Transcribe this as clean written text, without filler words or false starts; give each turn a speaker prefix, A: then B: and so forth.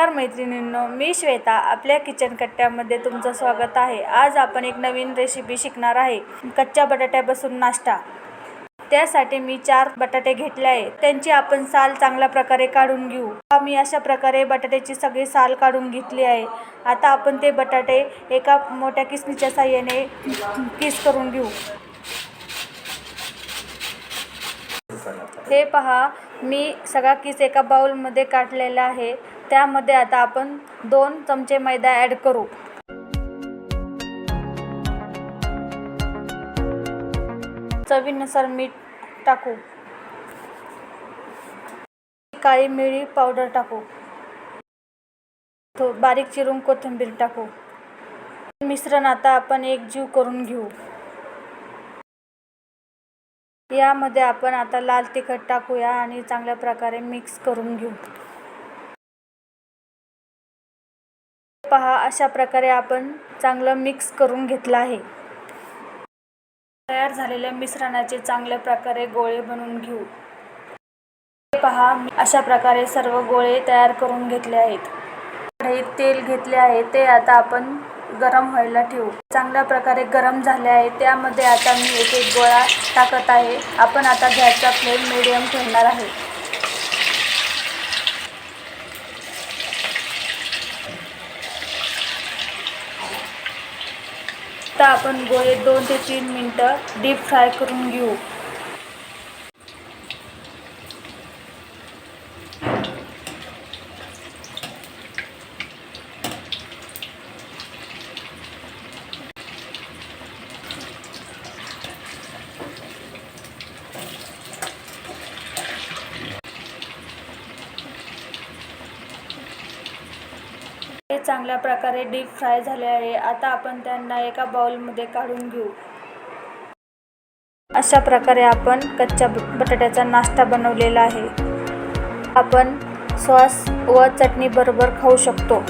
A: नमस्कार मैत्रिणींनो, मी श्वेता. आपल्या किचन कट्ट्यामध्ये तुमचं स्वागत आहे. आज आपण एक नवीन रेसिपी शिकणार आहे, कच्च्या बटाट्यापासून नाश्ता. त्यासाठी मी 4 बटाटे घेतले आहे. त्यांची आपण साल चांगल्या प्रकारे काढून घेऊ. मी अशा प्रकारे बटाट्याची सगळी साल काढून घेतली आहे. आता आपण ते बटाटे एका मोठ्या किसणीच्या साहाय्याने किस करून घेऊ. हे पहा, मी सगळा किस एका बाउलमध्ये काढलेला आहे. त्यामध्ये आता आपण 2 चमचे मैदा ॲड करू. चवीनुसार मीठ टाकू. काळी मिरी पावडर टाकू. बारीक चिरून कोथिंबीर टाकू. मिश्रण आता आपण एकजीव करून घेऊ. यामध्ये आपण आता लाल तिखट टाकूया आणि चांगल्या प्रकारे मिक्स करून घेऊ. पहा, अशा प्रकारे आपण चांगलं मिक्स करून घेतलं आहे. तयार झालेल्या मिश्रणाचे चांगल्या प्रकारे गोळे बनवून घेऊ. पहा, अशा प्रकारे सर्व गोळे तयार करून घेतले आहेत. कढईत तेल घेतले आहे, ते आता आपण गरम व्हायला ठेवू. चांगल्या प्रकारे गरम झाले आहे. त्यामध्ये आता मी एक एक गोळा टाकत आहे. आपण आता गॅसचा फ्लेम मीडियम ठेवणार आहे. आता आपण गोळे 2 ते 3 मिनिटं डीप फ्राय करून घेऊ. हे चांगल्या प्रकारे डीप फ्राय झाले आहे. आता आपण त्यांना एका बाउलमध्ये काढून घेऊ. अशा प्रकारे आपण कच्च्या बटाट्याचा नाश्ता बनवलेला आहे. आपण सॉस व चटणी बरोबर खाऊ शकतो.